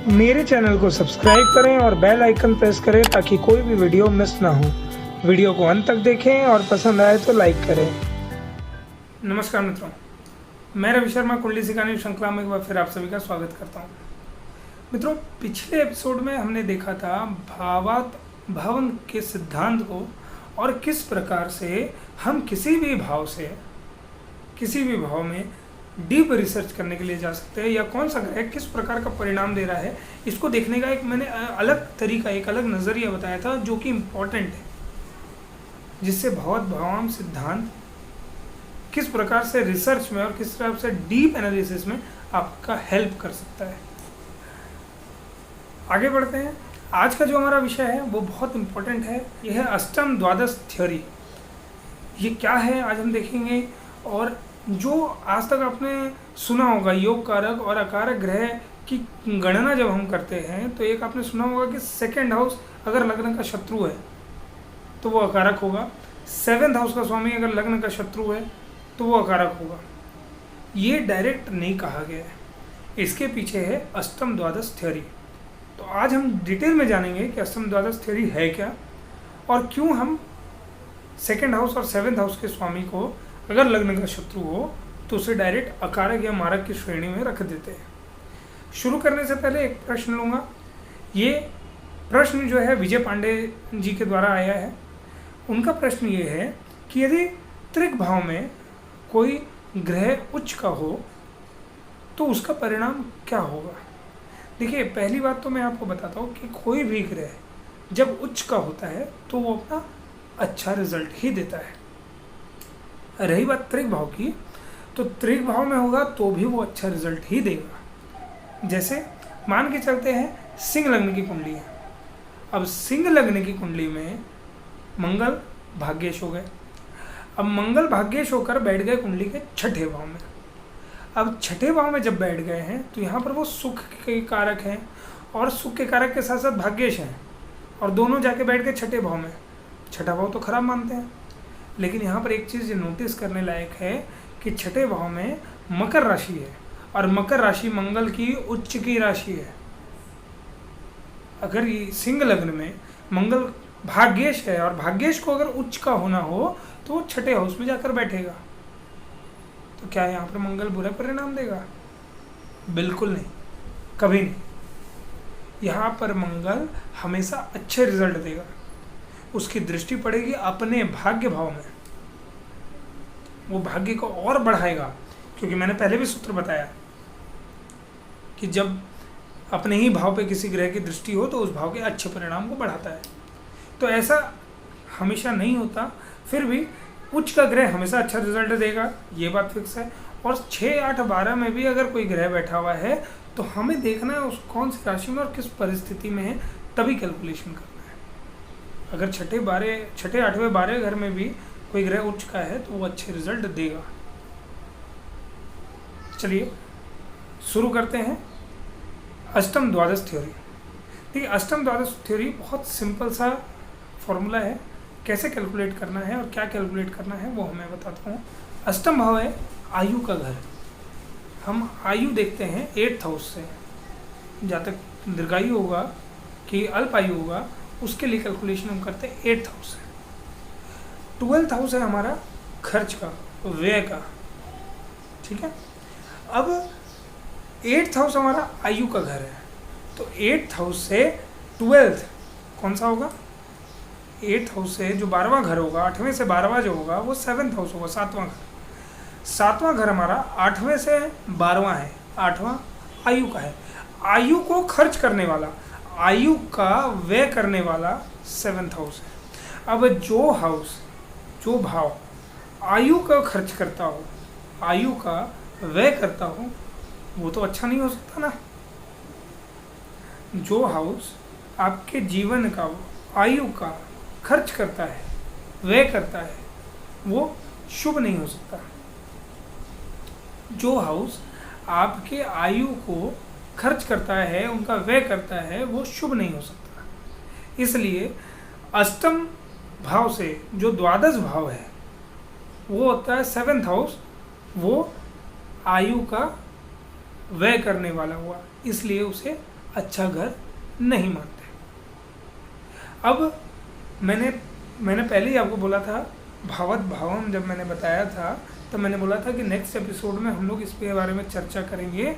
मेरे चैनल को सब्सक्राइब करें और बेल आइकन प्रेस करें ताकि कोई भी वीडियो मिस ना हो। वीडियो को अंत तक देखें और पसंद आए तो लाइक करें। नमस्कार मित्रों, मैं रवि शर्मा कुंडली सिखाने श्रृंखला में एक बार फिर आप सभी का स्वागत करता हूं। मित्रों, पिछले एपिसोड में हमने देखा था भावात्भवन के सिद्धांत को और किस प्रकार से हम किसी भी भाव में डीप रिसर्च करने के लिए जा सकते हैं या कौन सा ग्रह किस प्रकार का परिणाम दे रहा है, इसको देखने का एक मैंने अलग तरीका, एक अलग नज़रिया बताया था जो कि इम्पोर्टेंट है, जिससे भावात्भवन सिद्धांत किस प्रकार से रिसर्च में और किस तरह से डीप एनालिसिस में आपका हेल्प कर सकता है। आगे बढ़ते हैं। आज का जो हमारा विषय है वो बहुत इम्पोर्टेंट है। यह है अष्टम द्वादश थ्योरी। ये क्या है आज हम देखेंगे। और जो आज तक आपने सुना होगा योग कारक और अकारक ग्रह की गणना जब हम करते हैं तो एक आपने सुना होगा कि सेकंड हाउस अगर लग्न का शत्रु है तो वो अकारक होगा, सेवेंथ हाउस का स्वामी अगर लग्न का शत्रु है तो वो अकारक होगा। ये डायरेक्ट नहीं कहा गया है, इसके पीछे है अष्टम द्वादश थ्योरी। तो आज हम डिटेल में जानेंगे कि अष्टम द्वादश थ्योरी है क्या और क्यों हम सेकंड हाउस और सेवेंथ हाउस के स्वामी को अगर लग्न का शत्रु हो तो उसे डायरेक्ट अकारक या मारक की श्रेणी में रख देते हैं। शुरू करने से पहले एक प्रश्न लूँगा। ये प्रश्न जो है विजय पांडे जी के द्वारा आया है। उनका प्रश्न ये है कि यदि त्रिक भाव में कोई ग्रह उच्च का हो तो उसका परिणाम क्या होगा। देखिए, पहली बात तो मैं आपको बताता हूँ कि कोई भी ग्रह जब उच्च का होता है तो वो अपना अच्छा रिजल्ट ही देता है। रही बात त्रिक भाव की, तो त्रिक भाव में होगा तो भी वो अच्छा रिजल्ट ही देगा। जैसे मान के चलते हैं सिंह लग्न की कुंडली है। अब सिंह लग्न की कुंडली में मंगल भाग्येश हो गए। अब मंगल भाग्येश होकर बैठ गए कुंडली के छठे भाव में। अब छठे भाव में जब बैठ गए हैं तो यहाँ पर वो सुख के कारक हैं और सुख के कारक के साथ साथ भाग्येश हैं और दोनों जाके बैठ गए छठे भाव में। छठा भाव तो खराब मानते हैं, लेकिन यहाँ पर एक चीज़ नोटिस करने लायक है कि छठे भाव में मकर राशि है और मकर राशि मंगल की उच्च की राशि है। अगर ये सिंह लग्न में मंगल भाग्येश है और भाग्येश को अगर उच्च का होना हो तो वो छठे हाउस में जाकर बैठेगा, तो क्या यहाँ पर मंगल बुरा परिणाम देगा? बिल्कुल नहीं, कभी नहीं। यहाँ पर मंगल हमेशा अच्छे रिजल्ट देगा। उसकी दृष्टि पड़ेगी अपने भाग्य भाव में, वो भाग्य को और बढ़ाएगा, क्योंकि मैंने पहले भी सूत्र बताया कि जब अपने ही भाव पे किसी ग्रह की दृष्टि हो तो उस भाव के अच्छे परिणाम को बढ़ाता है। तो ऐसा हमेशा नहीं होता, फिर भी उच्च का ग्रह हमेशा अच्छा रिजल्ट देगा, ये बात फिक्स है। और 6, 8, 12 में भी अगर कोई ग्रह बैठा हुआ है तो हमें देखना है उस कौन सी राशि में और किस परिस्थिति में है, तभी कैलकुलेशन करना है। अगर छठे 8वें 12 घर में भी कोई ग्रह उच्च का है तो वो अच्छे रिजल्ट देगा। चलिए शुरू करते हैं अष्टम द्वादश थ्योरी। देखिए, अष्टम द्वादश थ्योरी बहुत सिंपल सा फॉर्मूला है। कैसे कैलकुलेट करना है और क्या कैलकुलेट करना है वो मैं बताता हूँ। अष्टम भाव है आयु का घर। हम आयु देखते हैं 8th हाउस से, जहाँ तक दीर्घायु होगा कि अल्प आयु होगा उसके लिए कैलकुलेशन हम करते हैं 8th हाउस है। 12th हाउस है हमारा खर्च का, व्यय का, ठीक है। अब 8th हाउस हमारा आयु का घर है, तो 8th हाउस से 12th कौन सा होगा? 8th हाउस से जो 12वां घर होगा, 8वें से 12वां जो होगा वो 7th हाउस होगा, 7वां घर। 7वां घर हमारा 8वें से 12वां है, 8वां आयु का है। आयु को खर्च करने वाला, आयु का व्यय करने वाला 7th हाउस है। अब जो भाव आयु का खर्च करता हो, आयु का व्यय करता हो, वो तो अच्छा नहीं हो सकता ना। जो हाउस आपके जीवन का, आयु का खर्च करता है, व्यय करता है, वो शुभ नहीं हो सकता। जो हाउस आपके आयु को खर्च करता है, उनका व्यय करता है, वो शुभ नहीं हो सकता। इसलिए अष्टम भाव से जो द्वादश भाव है वो होता है 7th हाउस, वो आयु का व्यय करने वाला हुआ, इसलिए उसे अच्छा घर नहीं मानते। अब मैंने पहले ही आपको बोला था, भावत भावम जब मैंने बताया था तब मैंने बोला था कि नेक्स्ट एपिसोड में हम लोग इसके बारे में चर्चा करेंगे,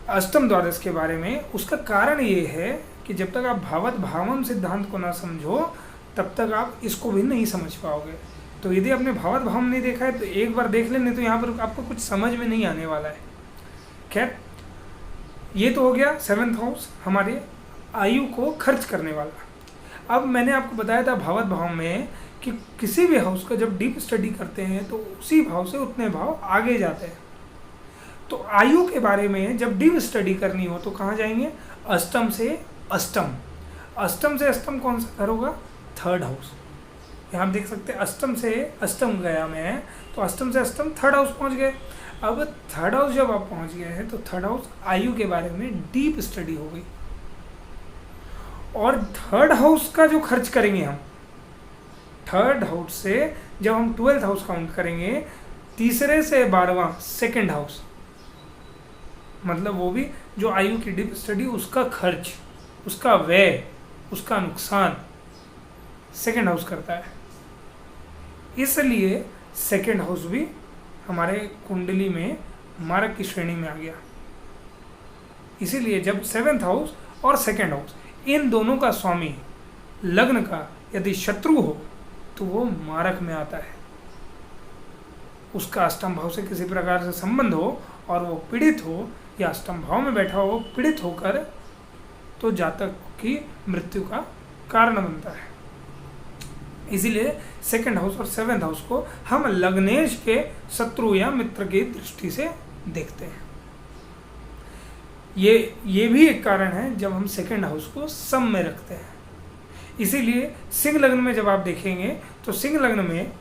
अष्टम द्वादश के बारे में। उसका कारण ये है कि जब तक आप भावत भावम सिद्धांत को ना समझो तब तक आप इसको भी नहीं समझ पाओगे। तो यदि आपने भावत भावम नहीं देखा है तो एक बार देख लें, नहीं तो यहाँ पर आपको कुछ समझ में नहीं आने वाला है। खैर, ये तो हो गया 7th हाउस, हमारे आयु को खर्च करने वाला। अब मैंने आपको बताया था भावत भाव में कि किसी भी हाउस का जब डीप स्टडी करते हैं तो उसी भाव से उतने भाव आगे जाते हैं। तो आयु के बारे में जब डीप स्टडी करनी हो तो कहाँ जाएंगे? अष्टम से अष्टम। अष्टम से अष्टम कौन सा घर होगा? 3rd house. यहाँ आप देख सकते हैं अष्टम से अष्टम गया मैं, तो अष्टम से अष्टम 3rd हाउस पहुँच गए। अब 3rd हाउस जब आप पहुँच गए हैं तो 3rd हाउस आयु के बारे में डीप स्टडी हो गई। और 3rd हाउस का जो खर्च करेंगे हम, 3rd हाउस से जब हम 12th हाउस काउंट करेंगे, तीसरे से 12वां 2nd हाउस, मतलब वो भी जो आयु की डीप स्टडी, उसका खर्च, उसका व्यय, उसका नुकसान 2nd हाउस करता है। इसलिए 2nd हाउस भी हमारे कुंडली में मारक की श्रेणी में आ गया। इसीलिए जब 7th हाउस और 2nd हाउस इन दोनों का स्वामी लग्न का यदि शत्रु हो तो वो मारक में आता है। उसका अष्टम भाव से किसी प्रकार से संबंध हो और वो पीड़ित हो या अष्टम भाव में बैठा हो पीड़ित होकर, तो जातक की मृत्यु का कारण बनता है। इसीलिए 2nd हाउस और 7th हाउस को हम लग्नेश के शत्रु या मित्र की दृष्टि से देखते हैं। ये भी एक कारण है जब हम 2nd हाउस को सम में रखते हैं। इसीलिए सिंह लग्न में जब आप देखेंगे तो सिंह लग्न में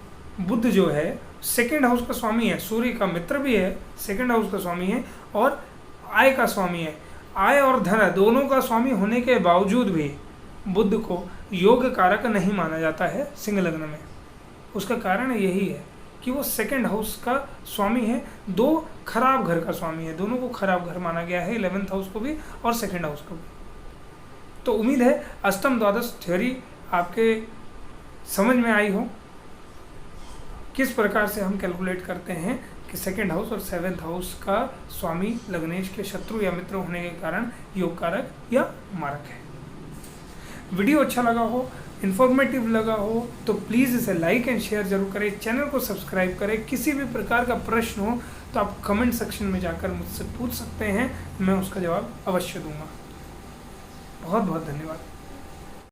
बुध जो है 2nd हाउस का स्वामी है, सूर्य का मित्र भी है, 2nd हाउस का स्वामी है और आय का स्वामी है। आय और धन दोनों का स्वामी होने के बावजूद भी बुध को योग कारक नहीं माना जाता है सिंह लग्न में। उसका कारण यही है कि वो 2nd हाउस का स्वामी है, 2 खराब घर का स्वामी है। दोनों को खराब घर माना गया है, 11th हाउस को भी और 2nd हाउस को भी। तो उम्मीद है अष्टम द्वादश थ्योरी आपके समझ में आई हो, किस प्रकार से हम कैलकुलेट करते हैं कि 2nd हाउस और 7th हाउस का स्वामी लग्नेश के शत्रु या मित्र होने के कारण योग कारक या मारक है। वीडियो अच्छा लगा हो, इन्फॉर्मेटिव लगा हो तो प्लीज़ इसे लाइक एंड शेयर जरूर करें, चैनल को सब्सक्राइब करें। किसी भी प्रकार का प्रश्न हो तो आप कमेंट सेक्शन में जाकर मुझसे पूछ सकते हैं, मैं उसका जवाब अवश्य दूंगा। बहुत बहुत धन्यवाद।